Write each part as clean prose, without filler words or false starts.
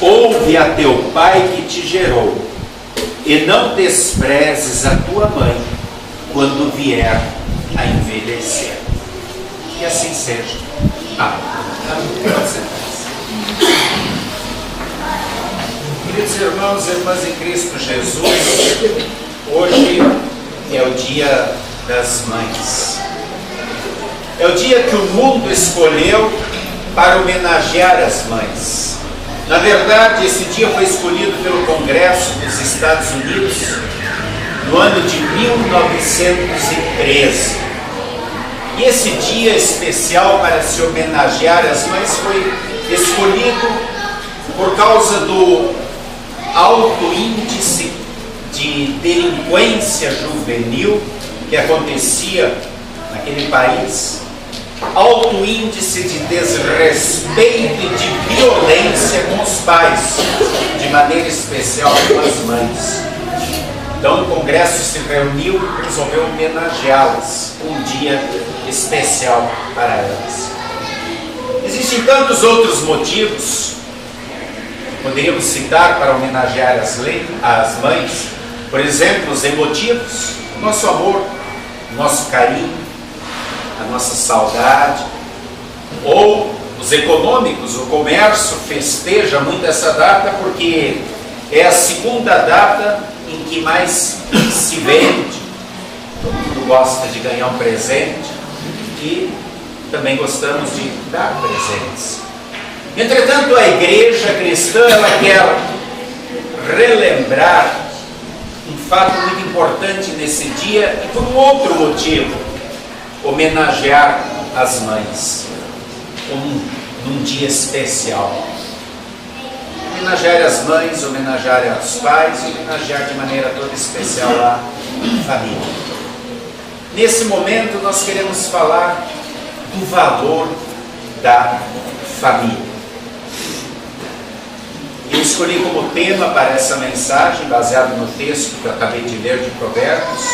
ouve a teu pai que te gerou, e não desprezes a tua mãe quando vier a envelhecer. Que assim seja. Queridos irmãos e irmãs em Cristo Jesus, hoje é o dia das mães. É o dia que o mundo escolheu para homenagear as mães. Na verdade, esse dia foi escolhido pelo Congresso dos Estados Unidos no ano de 1913. E esse dia especial para se homenagear as mães foi escolhido por causa do alto índice de delinquência juvenil que acontecia naquele país, alto índice de desrespeito e de violência com os pais, de maneira especial com as mães. Então o Congresso se reuniu e resolveu homenageá-las, um dia especial para elas. Existem tantos outros motivos que poderíamos citar para homenagear as mães. Por exemplo, os emotivos, o nosso amor, o nosso carinho, a nossa saudade. Ou os econômicos, o comércio festeja muito essa data porque é a segunda data em que mais se vende. Todo mundo gosta de ganhar um presente e também gostamos de dar presentes. Entretanto, a igreja cristã, ela quer relembrar um fato muito importante nesse dia e por um outro motivo, homenagear as mães num dia especial. Homenagear as mães, homenagear os pais e homenagear de maneira toda especial a família. Nesse momento nós queremos falar do valor da família. Eu escolhi como tema para essa mensagem, baseado no texto que eu acabei de ler de Provérbios,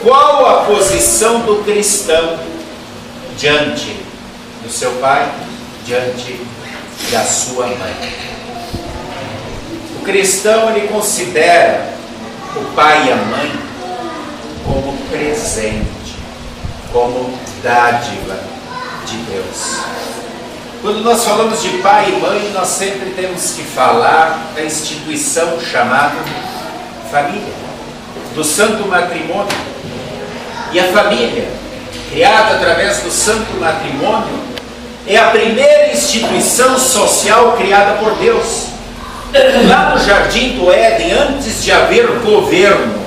qual a posição do cristão diante do seu pai, diante da sua mãe? O cristão, ele considera o pai e a mãe como presente, como dádiva de Deus. Quando nós falamos de pai e mãe, nós sempre temos que falar da instituição chamada família, do santo matrimônio. E a família, criada através do santo matrimônio, é a primeira instituição social criada por Deus. Lá no jardim do Éden, antes de haver governo,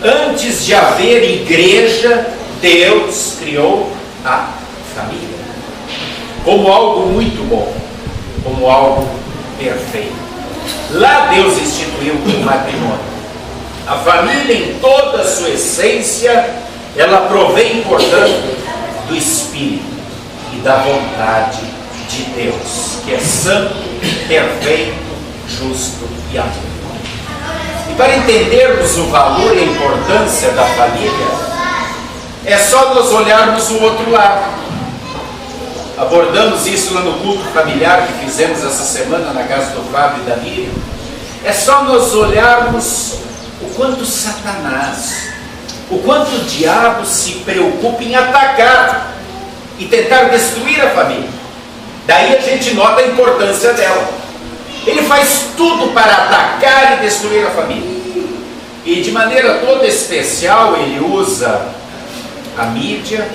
antes de haver igreja, Deus criou a família como algo muito bom, como algo perfeito. Lá Deus instituiu o matrimônio. A família, em toda a sua essência, ela provém, portanto, do Espírito e da vontade de Deus, que é santo, perfeito, justo e amor. E para entendermos o valor e a importância da família, é só nós olharmos o outro lado. Abordamos isso lá no culto familiar que fizemos essa semana na casa do Fábio e da Miriam. É só nós olharmos o quanto Satanás, o quanto o diabo se preocupa em atacar e tentar destruir a família. Daí a gente nota a importância dela. Ele faz tudo para atacar e destruir a família. E de maneira toda especial ele usa a mídia,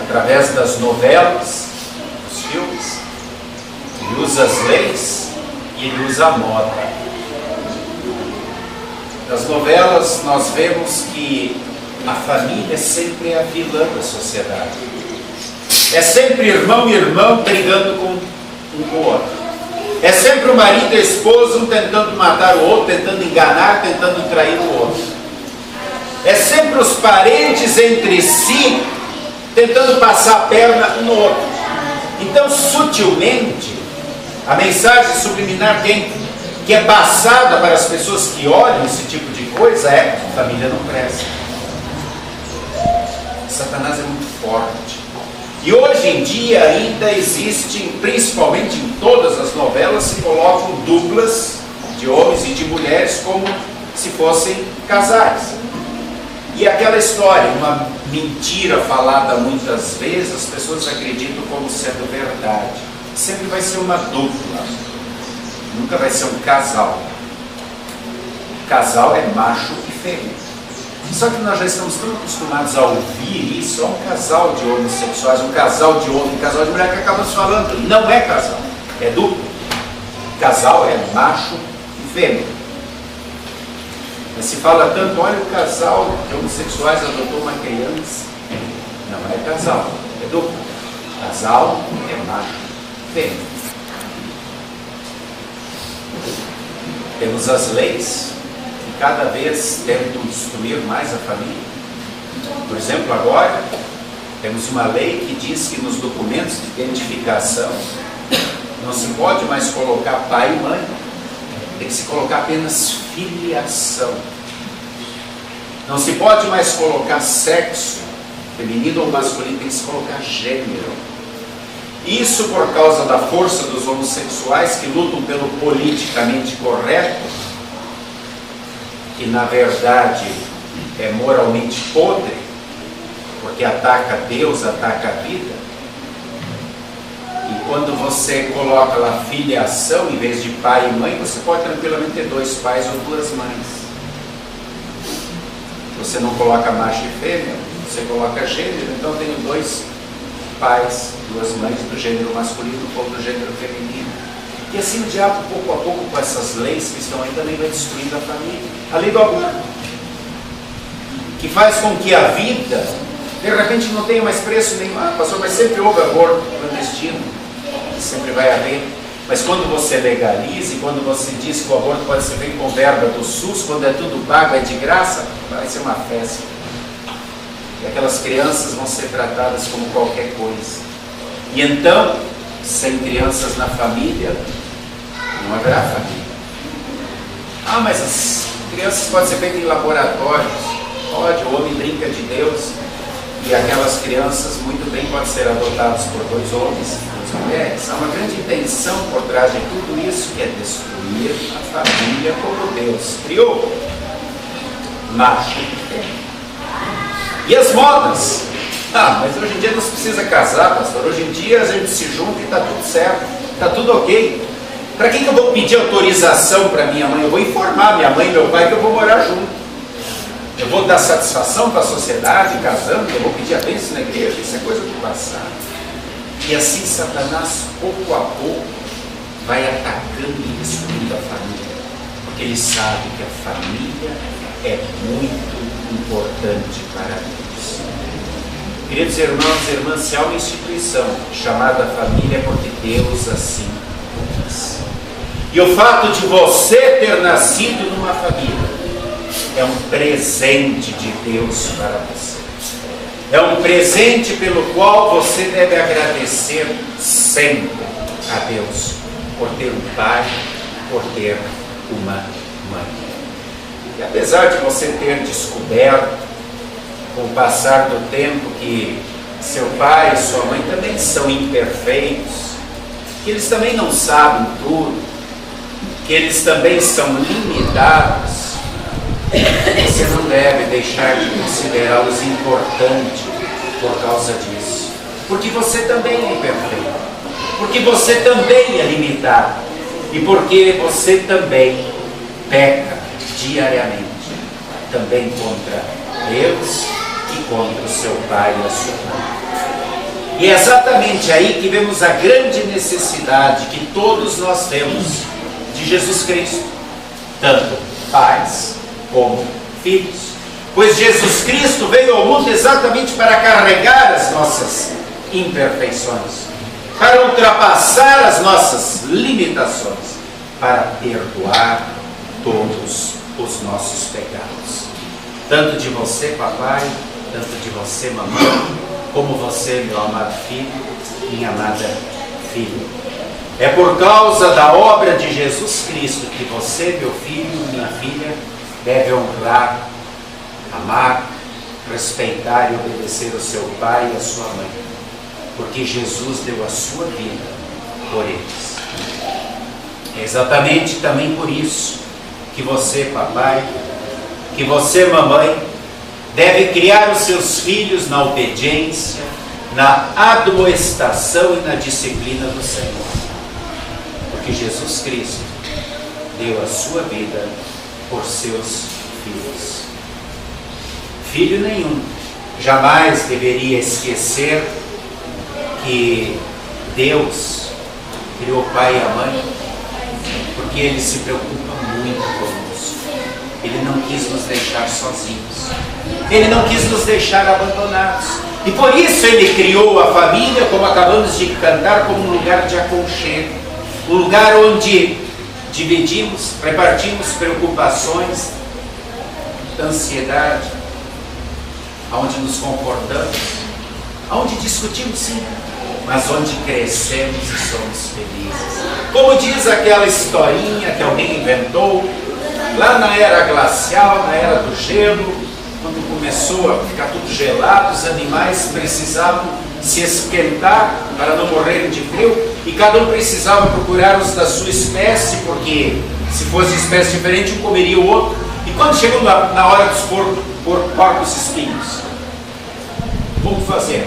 através das novelas, dos filmes, ele usa as leis e ele usa a moda. Nas novelas nós vemos que a família sempre é a vilã da sociedade. É sempre irmão e irmão brigando com um com o outro. É sempre o marido e a esposa, um tentando matar o outro, tentando enganar, tentando trair o outro. É sempre os parentes entre si, tentando passar a perna um no outro. Então, sutilmente, a mensagem subliminar que é passada para as pessoas que olham esse tipo de coisa é: família não presta. Satanás é muito forte. E hoje em dia ainda existem, principalmente em todas as novelas, se colocam duplas de homens e de mulheres como se fossem casais. E aquela história, uma mentira falada muitas vezes, as pessoas acreditam como sendo verdade. Sempre vai ser uma dupla, nunca vai ser um casal. Casal é macho e fêmea. Só que nós já estamos tão acostumados a ouvir isso, é um casal de homossexuais, um casal de homem, um casal de mulher, que acabamos falando, não é casal, é duplo. Casal é macho e fêmea. Mas se fala tanto, olha, o casal de homossexuais adotou uma criança. Não é casal, é duplo. Casal é macho e fêmea. Temos as leis que cada vez tentam destruir mais a família. Por exemplo, agora temos uma lei que diz que nos documentos de identificação não se pode mais colocar pai e mãe, tem que se colocar apenas filiação. Não se pode mais colocar sexo, feminino ou masculino, tem que se colocar gênero. Isso por causa da força dos homossexuais que lutam pelo politicamente correto, que na verdade é moralmente podre, porque ataca Deus, ataca a vida. E quando você coloca lá filiação, em vez de pai e mãe, você pode tranquilamente ter 2 pais ou 2 mães. Você não coloca macho e fêmea, você coloca gênero, então tenho 2 pais, 2 mães do gênero masculino ou do gênero feminino. E assim o diabo, pouco a pouco, com essas leis que estão aí, também vai destruindo a família. A lei do aborto, que faz com que a vida, de repente, não tenha mais preço nenhum. Ah, pastor, mas sempre houve aborto clandestino, sempre vai haver. Mas quando você legaliza, e quando você diz que o aborto pode ser feito com verba do SUS, quando é tudo pago, é de graça, vai ser uma festa. E aquelas crianças vão ser tratadas como qualquer coisa. E então, sem crianças na família, não haverá família. Ah, mas as crianças podem ser feitas em laboratórios. Pode, o homem brinca de Deus. E aquelas crianças muito bem podem ser adotadas por 2 homens e 2 mulheres. Há uma grande intenção por trás de tudo isso, que é destruir a família como Deus criou. Macho e fêmea. E as modas? Ah, mas hoje em dia não se precisa casar, pastor. Hoje em dia a gente se junta e está tudo certo, está tudo ok. Para que eu vou pedir autorização para minha mãe? Eu vou informar minha mãe e meu pai que eu vou morar junto. Eu vou dar satisfação para a sociedade, casando, eu vou pedir a bênção na igreja. Isso é coisa do passado. E assim Satanás, pouco a pouco, vai atacando e destruindo a família. Porque ele sabe que a família é muito importante para Deus. Queridos irmãos e irmãs, se há uma instituição chamada família, é porque Deus assim quis. E o fato de você ter nascido numa família é um presente de Deus para você. É um presente pelo qual você deve agradecer sempre a Deus por ter um pai, por ter uma mãe. E apesar de você ter descoberto, com o passar do tempo, que seu pai e sua mãe também são imperfeitos, que eles também não sabem tudo, que eles também são limitados, você não deve deixar de considerá-los importantes por causa disso. Porque você também é imperfeito, porque você também é limitado, e porque você também peca diariamente, também contra Deus e contra o seu pai e a sua mãe. E é exatamente aí que vemos a grande necessidade que todos nós temos de Jesus Cristo, tanto pais como filhos. Pois Jesus Cristo veio ao mundo exatamente para carregar as nossas imperfeições, para ultrapassar as nossas limitações, para perdoar todos os nossos pecados. Tanto de você, papai, tanto de você, mamãe, como você, meu amado filho, minha amada filha. É por causa da obra de Jesus Cristo que você, meu filho, minha filha, deve honrar, amar, respeitar e obedecer o seu pai e a sua mãe. porque Jesus deu a sua vida por eles. É exatamente também por isso que você, papai, que você, mamãe, deve criar os seus filhos na obediência, na admoestação e na disciplina do Senhor. Porque Jesus Cristo deu a sua vida por seus filhos. Filho nenhum jamais deveria esquecer que Deus criou o pai e a mãe porque Ele se preocupa muito conosco. Ele não quis nos deixar sozinhos. Ele não quis nos deixar abandonados. E por isso Ele criou a família, como acabamos de cantar, como um lugar de aconchego. Um lugar onde dividimos, repartimos preocupações, ansiedade, onde nos comportamos, onde discutimos sim, mas onde crescemos e somos felizes. Como diz aquela historinha que alguém inventou, lá na era glacial, na era do gelo, quando começou a ficar tudo gelado, os animais precisavam se esquentar para não morrerem de frio, e cada um precisava procurar os da sua espécie, porque se fosse espécie diferente, um comeria o outro. E quando chegou na hora dos porcos espinhos, como fazer?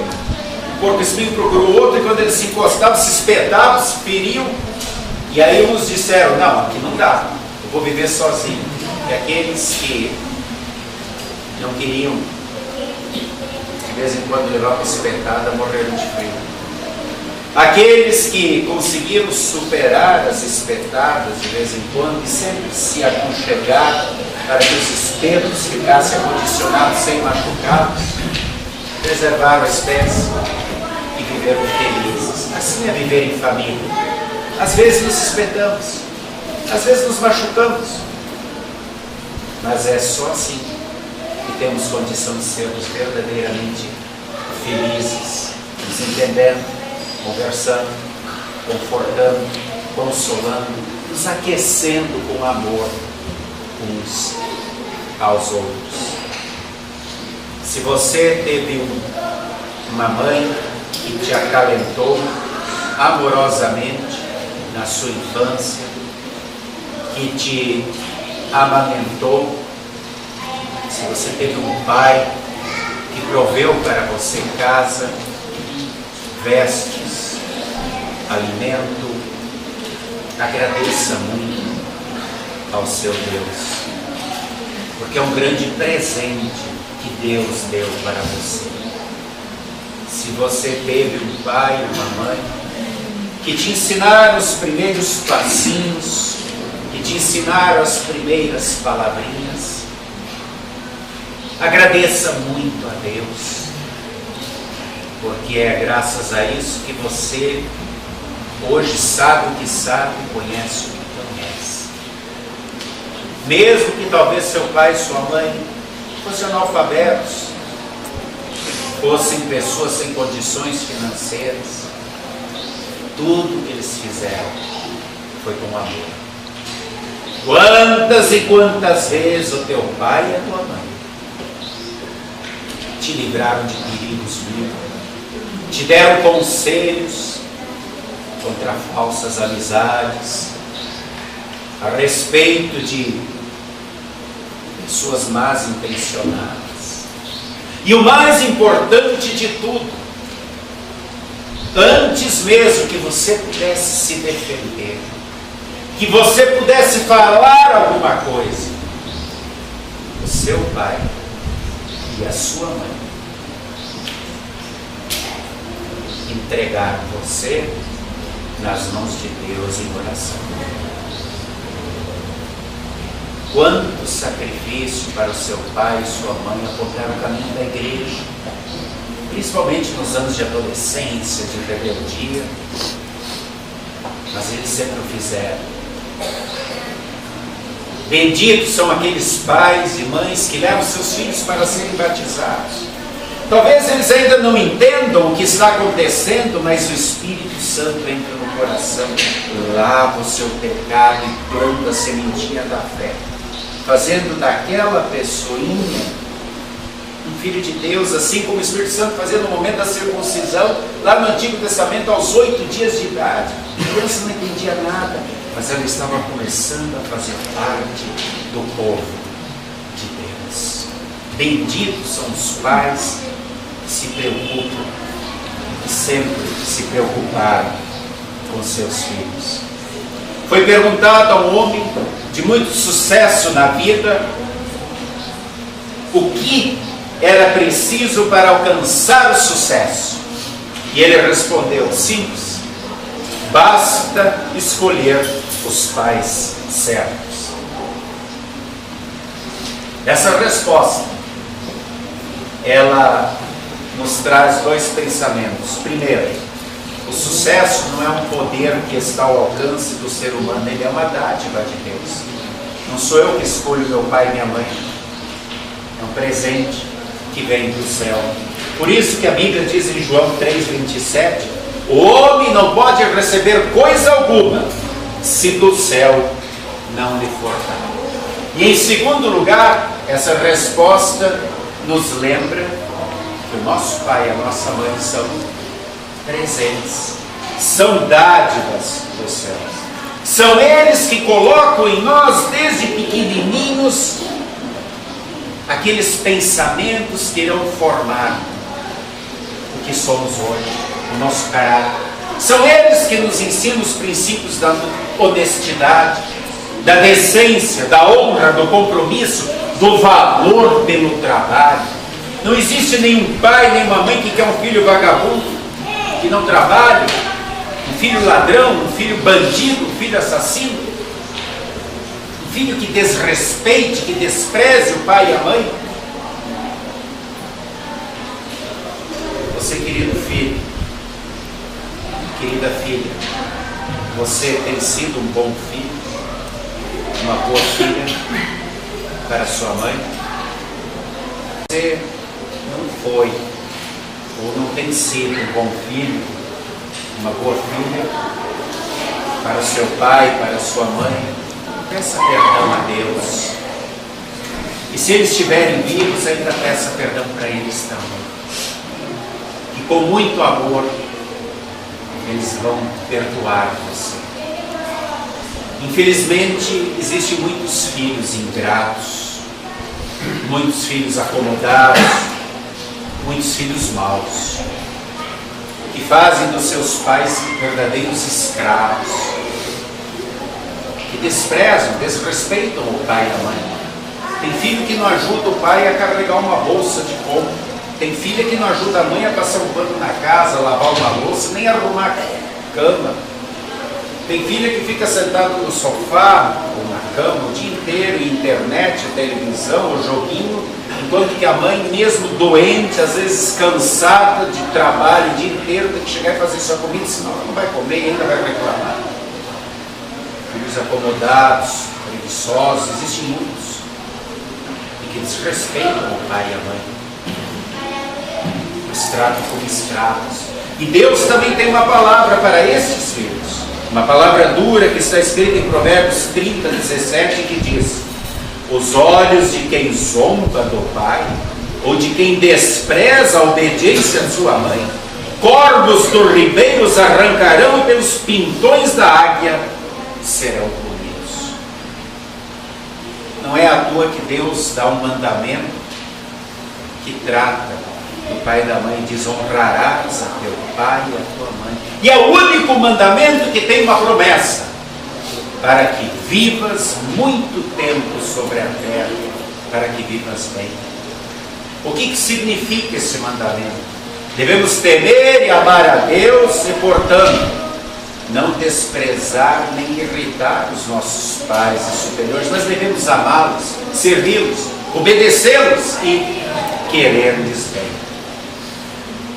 O porco espinho procurou o outro, e quando eles se encostavam, se espetavam, se feriam. E aí uns disseram, não, aqui não dá, eu vou viver sozinho. E aqueles que não queriam, de vez em quando levar uma espetada, morreram de frio. Aqueles que conseguiram superar as espetadas de vez em quando e sempre se aconchegaram para que os espetos ficassem acondicionados sem machucados, preservaram a espécie e viveram felizes. Assim é viver em família. Às vezes nos espetamos, às vezes nos machucamos, mas é só assim que temos condição de sermos verdadeiramente felizes, nos entendendo, conversando, confortando, consolando, nos aquecendo com amor uns aos outros. Se você teve uma mãe que te acalentou amorosamente na sua infância, que te amamentou, se você teve um pai que proveu para você casa, vestes, alimento, agradeça muito ao seu Deus, porque é um grande presente que Deus deu para você. Se você teve um pai, uma mãe, que te ensinaram os primeiros passinhos, que te ensinaram as primeiras palavrinhas, agradeça muito a Deus, porque é graças a isso que você hoje sabe o que sabe e conhece o que conhece. Mesmo que talvez seu pai e sua mãe fossem analfabetos, fossem pessoas sem condições financeiras, tudo que eles fizeram foi com amor. Quantas e quantas vezes o teu pai e a tua mãe te livraram de perigos mil, te deram conselhos contra falsas amizades, a respeito de pessoas más intencionadas. E o mais importante de tudo, antes mesmo que você pudesse se defender, que você pudesse falar alguma coisa, o seu pai e a sua mãe entregaram você nas mãos de Deus em oração. Quanto sacrifício para o seu pai e sua mãe apontar o caminho da igreja, principalmente nos anos de adolescência, de rebeldia, mas eles sempre o fizeram. Benditos são aqueles pais e mães que levam seus filhos para serem batizados. Talvez eles ainda não entendam o que está acontecendo, mas o Espírito Santo entra no coração, lava o seu pecado e planta a sementinha da fé, fazendo daquela pessoinha um um filho de Deus, assim como o Espírito Santo fazia no momento da circuncisão, lá no Antigo Testamento, aos 8 dias de idade. A criança não entendia nada, mas ela estava começando a fazer parte do povo de Deus. Benditos são os pais que se preocupam, que sempre se preocuparam com seus filhos. Foi perguntado a um homem de muito sucesso na vida o que era preciso para alcançar o sucesso. E ele respondeu: simples, basta escolher os pais certos. Essa resposta, ela nos traz dois pensamentos. Primeiro, o sucesso não é um poder que está ao alcance do ser humano, ele é uma dádiva de Deus. Não sou eu que escolho meu pai e minha mãe, é um presente que vem do céu. Por isso que a Bíblia diz em João 3,27, o homem não pode receber coisa alguma se do céu não lhe for dado. E em segundo lugar, essa resposta nos lembra que o nosso pai e a nossa mãe são presentes, são dádivas dos céus. São eles que colocam em nós, desde pequenininhos, aqueles pensamentos que irão formar o que somos hoje, o nosso caráter. São eles que nos ensinam os princípios da honestidade, da decência, da honra, do compromisso, do valor pelo trabalho. Não existe nenhum pai, nenhuma mãe que quer um filho vagabundo, que não trabalhe, um filho ladrão, um filho bandido, um filho assassino, um filho que desrespeite, que despreze o pai e a mãe. Você, querido filho, querida filha, você tem sido um bom filho, uma boa filha para sua mãe? Você não foi ou não tem sido um bom filho, uma boa filha para o seu pai, para a sua mãe? Peça perdão a Deus. E se eles estiverem vivos, ainda peça perdão para eles também. E com muito amor, eles vão perdoar você. Infelizmente, existem muitos filhos ingratos, muitos filhos acomodados, muitos filhos maus, que fazem dos seus pais verdadeiros escravos, que desprezam, desrespeitam o pai e a mãe. Tem filho que não ajuda o pai a carregar uma bolsa de compra. Tem filha que não ajuda a mãe a passar um pano na casa, a lavar uma louça, nem a arrumar a cama. Tem filha que fica sentado no sofá ou na cama o dia inteiro, internet, televisão, o joguinho, enquanto que a mãe, mesmo doente, às vezes cansada de trabalho o dia inteiro, tem que chegar e fazer sua comida, senão ela não vai comer e ainda vai reclamar. Filhos acomodados, preguiçosos, existem muitos, e que desrespeitam o pai e a mãe, os tratam como escravos. E Deus também tem uma palavra para estes filhos, uma palavra dura que está escrita em Provérbios 30, 17, que diz: os olhos de quem zomba do pai, ou de quem despreza a obediência de sua mãe, corvos dos ribeiros arrancarão e pelos pintões da águia serão comidos. Não é à toa que Deus dá um mandamento que trata do pai e da mãe, diz: honrarás a teu pai e a tua mãe. E é o único mandamento que tem uma promessa: para que vivas muito tempo sobre a terra, para que vivas bem. O que significa esse mandamento? Devemos temer e amar a Deus e, portanto, não desprezar nem irritar os nossos pais e superiores, mas devemos amá-los, servi-los, obedecê-los e querer-lhes bem.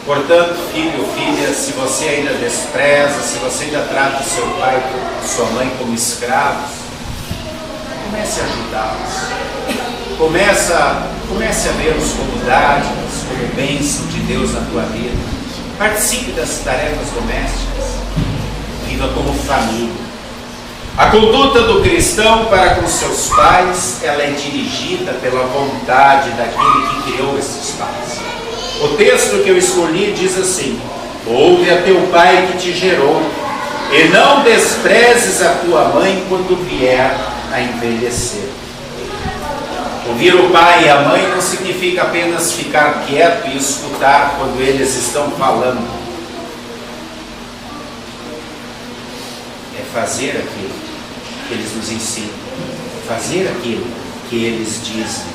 Portanto, filho ou filha, se você ainda despreza, se você ainda trata o seu pai e sua mãe como escravos, comece a ajudá-los. Comece a vê-los como dádivas, como bênção de Deus na tua vida. Participe das tarefas domésticas. Viva como família. A conduta do cristão para com seus pais, ela é dirigida pela vontade daquele que criou esses pais. O texto que eu escolhi diz assim: ouve a teu pai que te gerou, e não desprezes a tua mãe quando vier a envelhecer. Ouvir o pai e a mãe não significa apenas ficar quieto e escutar quando eles estão falando. É fazer aquilo que eles nos ensinam, fazer aquilo que eles dizem.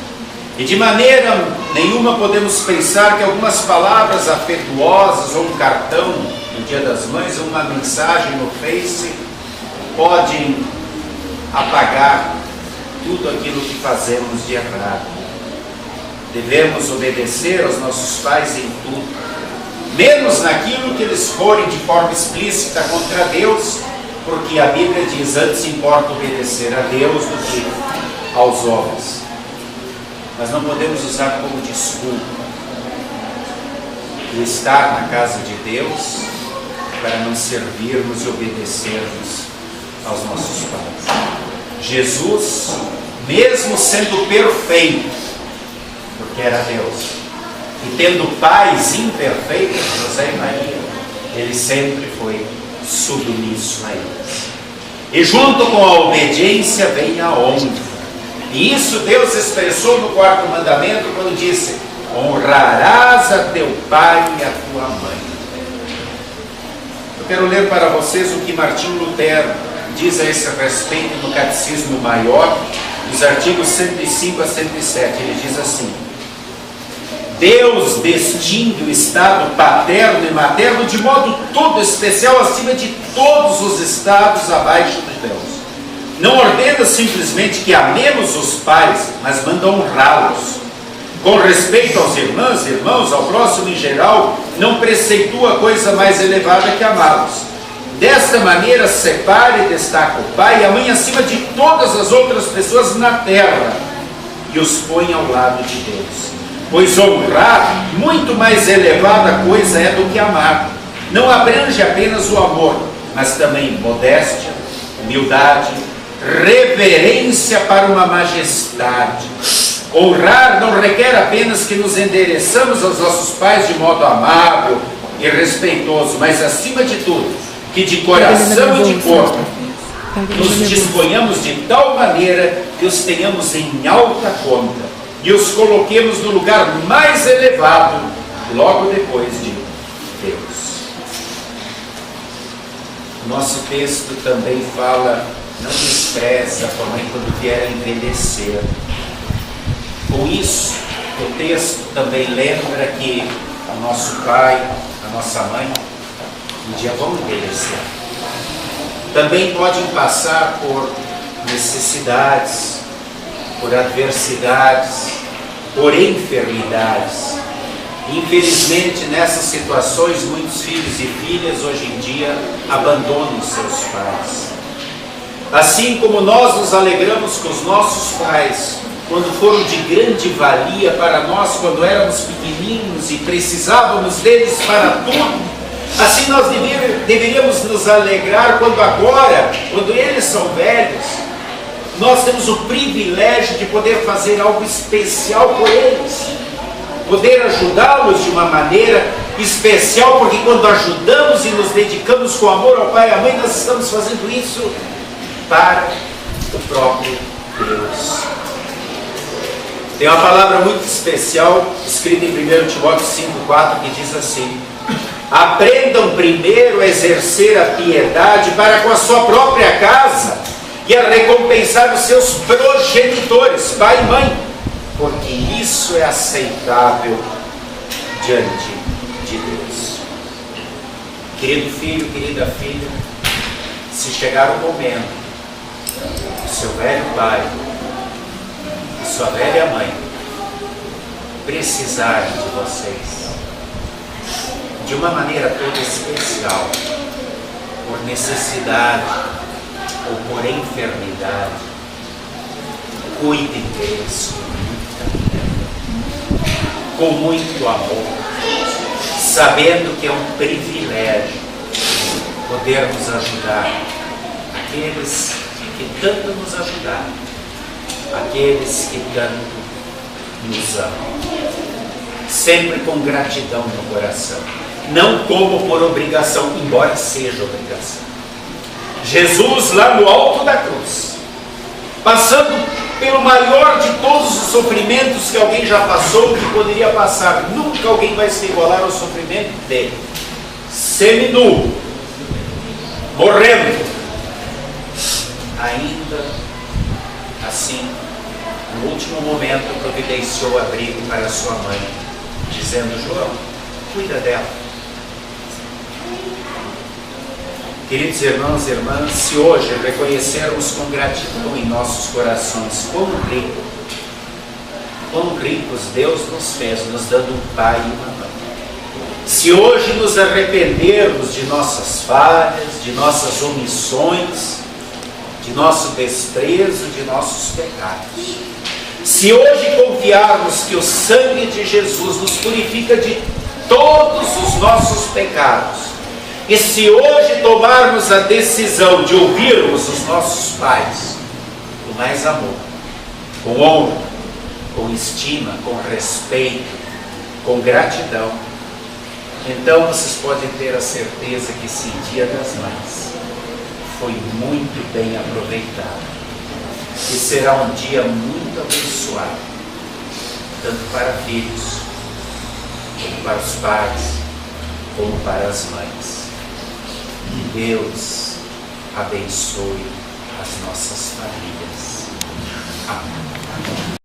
E de maneira nenhuma podemos pensar que algumas palavras afetuosas, ou um cartão no Dia das Mães, ou uma mensagem no Face, podem apagar tudo aquilo que fazemos de errado. Devemos obedecer aos nossos pais em tudo, menos naquilo que eles forem de forma explícita contra Deus, porque a Bíblia diz: antes importa obedecer a Deus do que aos homens. Mas não podemos usar como desculpa o estar na casa de Deus para não servirmos e obedecermos aos nossos pais. Jesus, mesmo sendo perfeito, porque era Deus, e tendo pais imperfeitos, José e Maria, ele sempre foi submisso a eles. E junto com a obediência vem a honra. E isso Deus expressou no 4º mandamento, quando disse: honrarás a teu pai e a tua mãe. Eu quero ler para vocês o que Martinho Lutero diz a esse respeito no Catecismo Maior, nos artigos 105 a 107. Ele diz assim: Deus distingue o estado paterno e materno de modo todo especial acima de todos os estados abaixo de Deus. Não ordena simplesmente que amemos os pais, mas manda honrá-los. Com respeito aos irmãos, ao próximo em geral, não preceitua coisa mais elevada que amá-los. Desta maneira, separa e destaca o pai e a mãe acima de todas as outras pessoas na terra e os põe ao lado de Deus. Pois honrar, muito mais elevada coisa é do que amar. Não abrange apenas o amor, mas também modéstia, humildade, reverência para uma majestade. Honrar não requer apenas que nos endereçamos aos nossos pais de modo amável e respeitoso, mas acima de tudo, que de coração e de corpo nos disponhamos de tal maneira que os tenhamos em alta conta e os coloquemos no lugar mais elevado, logo depois de Deus. Nosso texto também fala: não despreze a tua mãe quando vier a envelhecer. Com isso, o texto também lembra que o nosso pai, a nossa mãe, um dia vão envelhecer. Também podem passar por necessidades, por adversidades, por enfermidades. Infelizmente, nessas situações, muitos filhos e filhas hoje em dia abandonam seus pais. Assim como nós nos alegramos com os nossos pais, quando foram de grande valia para nós, quando éramos pequeninos e precisávamos deles para tudo, assim nós deveríamos nos alegrar quando eles são velhos, nós temos o privilégio de poder fazer algo especial por eles, poder ajudá-los de uma maneira especial, porque quando ajudamos e nos dedicamos com amor ao pai e à mãe, nós estamos fazendo isso para o próprio Deus. Tem uma palavra muito especial escrita em 1 Timóteo 5,4 que diz assim: aprendam primeiro a exercer a piedade para com a sua própria casa e a recompensar os seus progenitores, pai e mãe, porque isso é aceitável diante de Deus. Querido filho, querida filha, se chegar o momento, seu velho pai e sua velha mãe precisarem de vocês de uma maneira toda especial, por necessidade ou por enfermidade, cuidem deles com muito amor, sabendo que é um privilégio podermos ajudar aqueles que tanto nos ajudaram, aqueles que tanto nos amam. Sempre com gratidão no coração, não como por obrigação, embora seja obrigação. Jesus lá no alto da cruz, passando pelo maior de todos os sofrimentos que alguém já passou, que poderia passar, nunca alguém vai se igualar ao sofrimento dele, seminu, morrendo, ainda assim, no último momento providenciou abrigo para sua mãe, dizendo: João, cuida dela. Queridos irmãos e irmãs, se hoje reconhecermos com gratidão em nossos corações quão ricos Deus nos fez, nos dando um pai e uma mãe. Se hoje nos arrependermos de nossas falhas, de nossas omissões, de nosso desprezo, de nossos pecados. Se hoje confiarmos que o sangue de Jesus nos purifica de todos os nossos pecados, e se hoje tomarmos a decisão de ouvirmos os nossos pais com mais amor, com honra, com estima, com respeito, com gratidão, então vocês podem ter a certeza que esse Dia das Mães foi muito bem aproveitado e será um dia muito abençoado, tanto para filhos, como para os pais, como para as mães. Que Deus abençoe as nossas famílias. Amém.